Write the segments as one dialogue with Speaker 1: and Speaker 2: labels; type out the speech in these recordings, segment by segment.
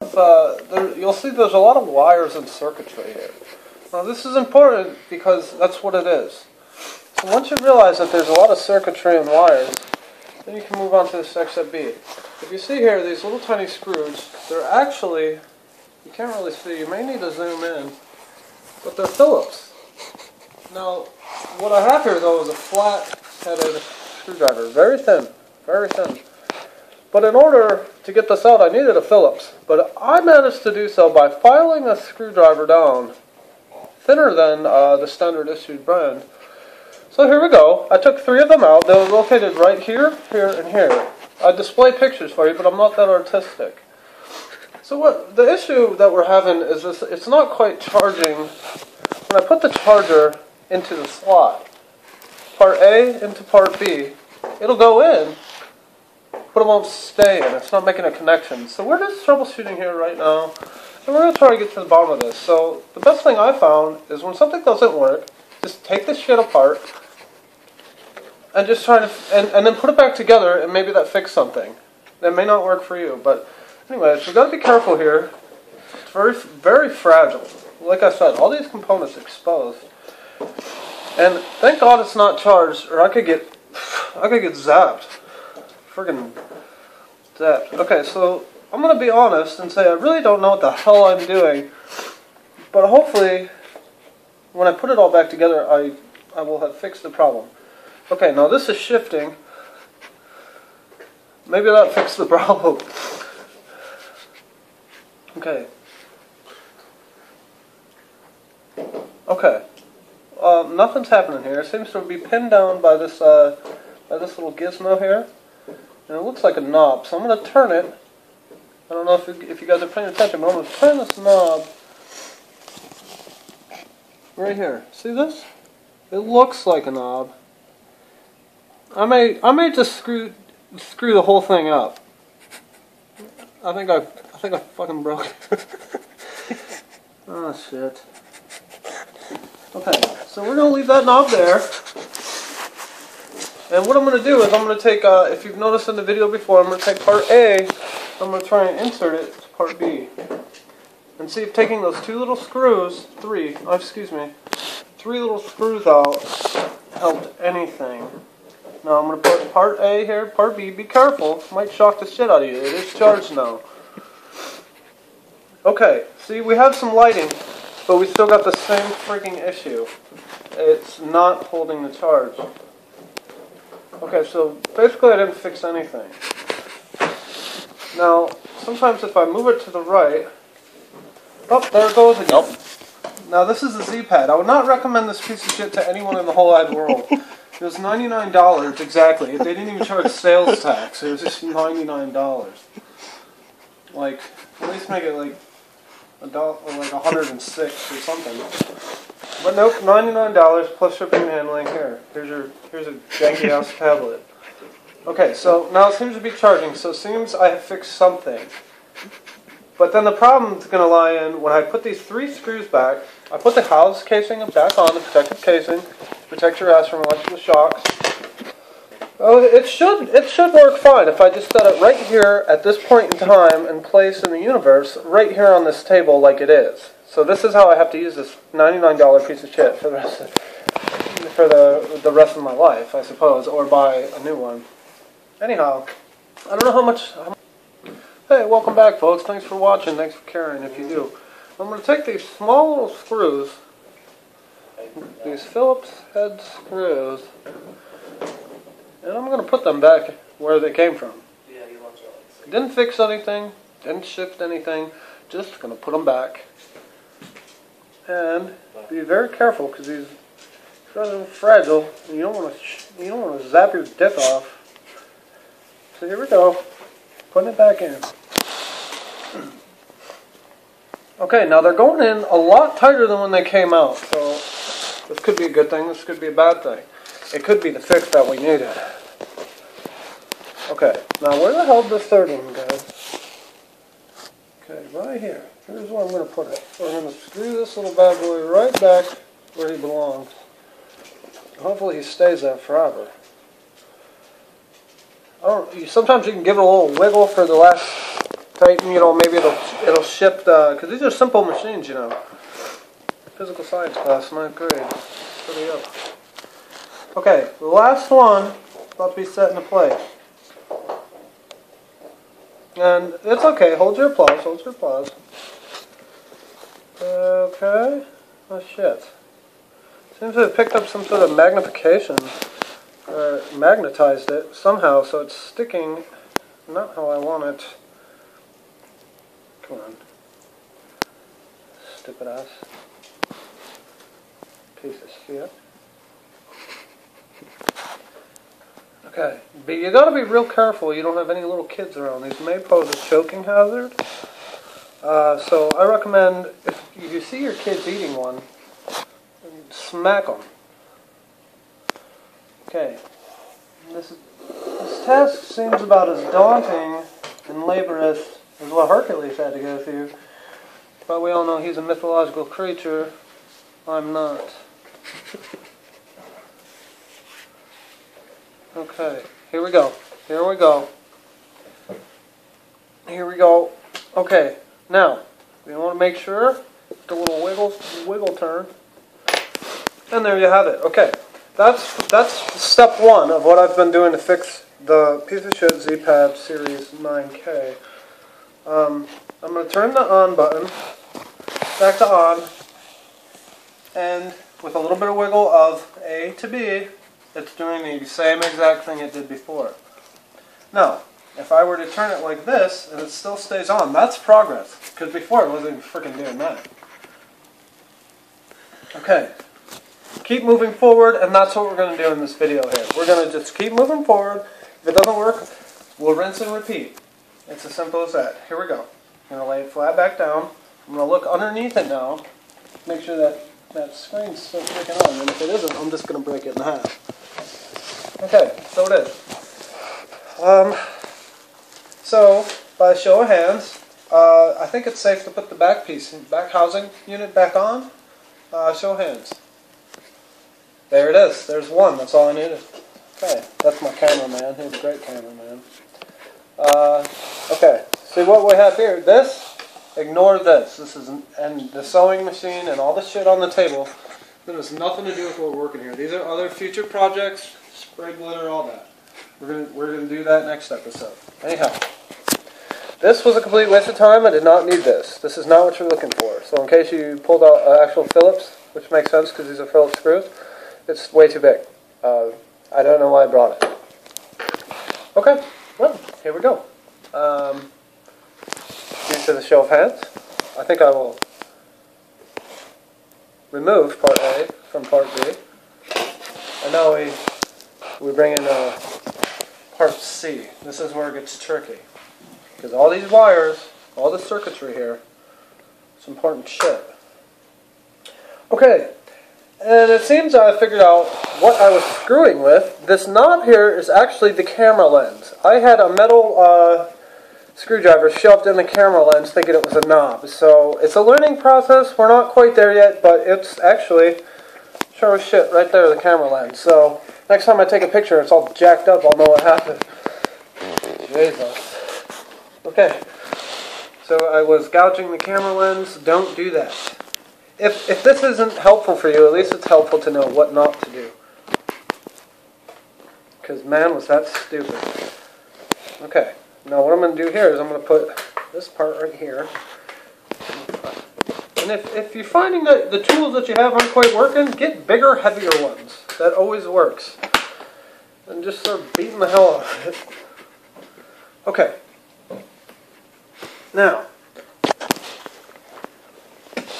Speaker 1: You'll see there's a lot of wires and circuitry here. Now this is important because that's what it is. So once you realize that there's a lot of circuitry and wires, then you can move on to the next step B. If you see here, these little tiny screws, they're actually, you can't really see, you may need to zoom in, but they're Phillips. Now, what I have here though is a flat-headed screwdriver, very thin, very thin. But in order to get this out, I needed a Phillips. But I managed to do so by filing a screwdriver down, thinner than the standard issued brand. So here we go. I took 3 of them out. They were located right here, here, and here. I display pictures for you, but I'm not that artistic. So what the issue that we're having is this: it's not quite charging. When I put the charger into the slot, part A into part B, it'll go in, but it won't stay in. It's not making a connection. So we're just troubleshooting here right now, and we're going to try to get to the bottom of this. So the best thing I found is when something doesn't work, just take this shit apart and just try to, and then put it back together, and maybe that fixes something. That may not work for you, but anyways, we've got to be careful here. It's very, very fragile. Like I said, all these components exposed. And thank God it's not charged, or I could get zapped. Friggin' zapped. Okay, so I'm going to be honest and say I really don't know what the hell I'm doing. But hopefully, when I put it all back together, I will have fixed the problem. Okay, now this is shifting. Maybe that fixed the problem. Okay. Okay. Nothing's happening here. It seems to be pinned down by this little gizmo here. And it looks like a knob. So I'm going to turn it. I don't know if you guys are paying attention, but I'm going to turn this knob right here. See this? It looks like a knob. I may just screw the whole thing up. I think I fucking broke it. Oh shit. Okay, so we're gonna leave that knob there. And what I'm gonna do is I'm gonna take if you've noticed in the video before, I'm gonna take part A, I'm gonna try and insert it to part B. And see if taking those 2 little screws, 3 little screws out helped anything. Now I'm going to put part A here, part B. Be careful, might shock the shit out of you. It is charged now. Okay, see, we have some lighting, but we still got the same freaking issue. It's not holding the charge. Okay, so basically I didn't fix anything. Now, sometimes if I move it to the right, oh, there it goes again. Nope. Now this is a Zeepad. I would not recommend this piece of shit to anyone in the whole wide world. It was $99 exactly. They didn't even charge sales tax. It was just $99. Like, at least make it like like 106 or something. But nope, $99 plus shipping and handling. Here's a janky ass tablet. Okay, so now it seems to be charging. So it seems I have fixed something. But then the problem is going to lie in when I put these 3 screws back. I put the house casing back on, the protective casing, protect your ass from electrical shocks. Oh, it should work fine if I just set it right here at this point in time and place in the universe, right here on this table like it is. So this is how I have to use this $99 piece of shit for the rest of my life, I suppose, or buy a new one. Anyhow, I don't know how much. Hey, welcome back, folks. Thanks for watching. Thanks for caring. If you do, I'm going to take these small little screws, these Phillips head screws, and I'm going to put them back where they came from. Didn't fix anything, didn't shift anything, just going to put them back. And be very careful because these are fragile, and you don't want to zap your dick off. So here we go, putting it back in. Okay, now they're going in a lot tighter than when they came out, so this could be a good thing, this could be a bad thing. It could be the fix that we needed. Okay, now where the hell did this third one go? Okay, right here. Here's where I'm going to put it. So I'm going to screw this little bad boy right back where he belongs. Hopefully he stays there forever. Sometimes you can give it a little wiggle for the last tighten, you know, maybe it'll shift, because these are simple machines, you know. Physical science class, 9th grade. Study up. Okay, the last one about to be set into place. And it's okay, hold your applause, hold your applause. Okay, oh shit. Seems to have picked up some sort of magnification, or magnetized it somehow, so it's sticking not how I want it. Come on. Stupid ass. Piece of shit. Okay, but you gotta be real careful you don't have any little kids around. These may pose a choking hazard. So I recommend, if you see your kids eating one, smack them. Okay, this task seems about as daunting and laborious as what Hercules had to go through. But we all know he's a mythological creature. I'm not. Okay, here we go. Here we go. Here we go. Okay, now we want to make sure the little wiggle turn, and there you have it. Okay, that's step one of what I've been doing to fix the piece of shit Zeepad Series 9K. I'm going to turn the on button back to on, and with a little bit of wiggle of A to B, it's doing the same exact thing it did before. Now, if I were to turn it like this, and it still stays on, that's progress. Because before it wasn't even freaking doing that. Okay. Keep moving forward, and that's what we're going to do in this video here. We're going to just keep moving forward. If it doesn't work, we'll rinse and repeat. It's as simple as that. Here we go. I'm going to lay it flat back down. I'm going to look underneath it now. Make sure that screen's still freaking on. And if it isn't, I'm just going to break it in half. Okay, so it is. So, by show of hands, I think it's safe to put the back housing unit back on. Show of hands. There it is. There's one. That's all I needed. Okay, that's my cameraman. He's a great cameraman. Okay, see what we have here. This, ignore this. This is, and the sewing machine and all the shit on the table. That has nothing to do with what we're working here. These are other future projects. Spray glitter, all that. We're gonna do that next episode. Anyhow, this was a complete waste of time. I did not need this. This is not what you're looking for. So in case you pulled out actual Phillips, which makes sense because these are Phillips screws, it's way too big. I don't know why I brought it. Okay, well, here we go. Due to the show of hands, I think I will remove part A from part B. And now we bring in part C. This is where it gets tricky. Because all these wires, all the circuitry here, it's important shit. Okay, and it seems I figured out what I was screwing with. This knob here is actually the camera lens. I had a metal screwdriver shoved in the camera lens thinking it was a knob. So it's a learning process. We're not quite there yet, but it's actually sure as shit right there, the camera lens. So next time I take a picture, it's all jacked up, I'll know what happened. Jesus. Okay, so I was gouging the camera lens. Don't do that. If this isn't helpful for you, at least it's helpful to know what not to do. Because man, was that stupid. Okay, now what I'm going to do here is I'm going to put this part right here. And if you're finding that the tools that you have aren't quite working, get bigger, heavier ones. That always works. And just start beating the hell out of it. Okay. Now,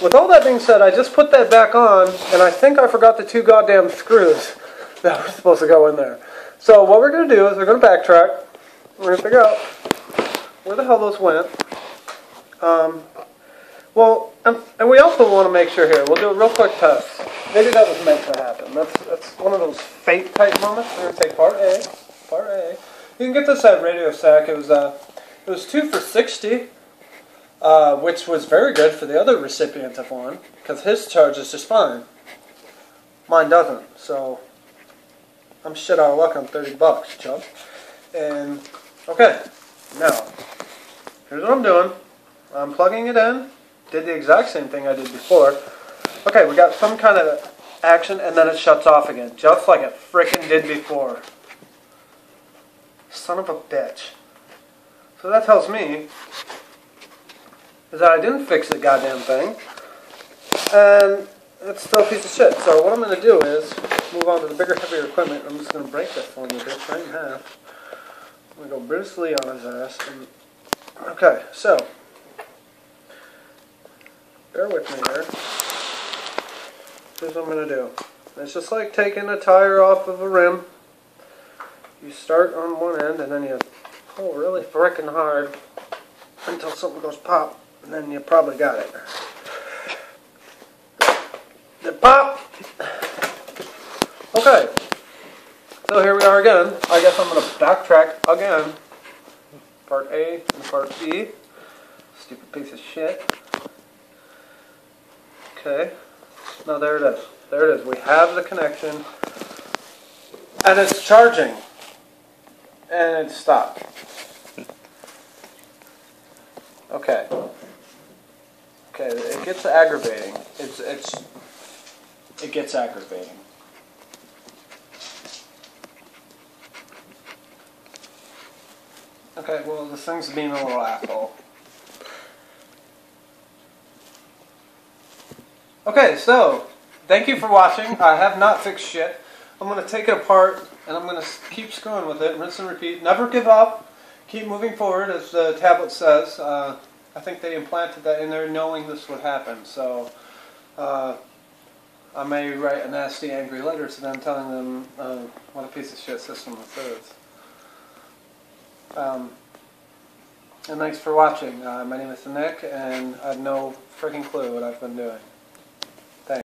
Speaker 1: with all that being said, I just put that back on, and I think I forgot the 2 goddamn screws that were supposed to go in there. So what we're going to do is we're going to backtrack. We're going to figure out where the hell those went. Well, and we also want to make sure here, we'll do a real quick test. Maybe that was meant to happen. That's one of those fate type moments. We're going to take part A. Part A. You can get this at Radio Shack. It was 2 for $60. Which was very good for the other recipient of one, because his charges just fine. Mine doesn't, so I'm shit out of luck on $30, Chuck. And, okay, now, here's what I'm doing. I'm plugging it in. Did the exact same thing I did before. Okay, we got some kind of action, and then it shuts off again, just like it frickin' did before. Son of a bitch. So that tells me is that I didn't fix the goddamn thing, and it's still a piece of shit. So what I'm going to do is move on to the bigger, heavier equipment. I'm just going to break that for me, bitch, right in half. I'm going to go Bruce Lee on his ass. And, okay, so bear with me here. Here's what I'm going to do. It's just like taking a tire off of a rim. You start on one end and then you pull really frickin' hard until something goes pop, and then you probably got it. The pop! Okay, so here we are again. I guess I'm going to backtrack again. Part A and Part B. Stupid piece of shit. Okay, now there it is. There it is. We have the connection. And it's charging. And it stopped. Okay. Okay, it gets aggravating. It gets aggravating. Okay, well, this thing's being a little asshole. Okay, so, thank you for watching. I have not fixed shit. I'm going to take it apart, and I'm going to keep screwing with it, rinse and repeat. Never give up. Keep moving forward, as the tablet says. I think they implanted that in there knowing this would happen. So, I may write a nasty, angry letter to them telling them what a piece of shit system this is. And thanks for watching. My name is Nick, and I have no freaking clue what I've been doing.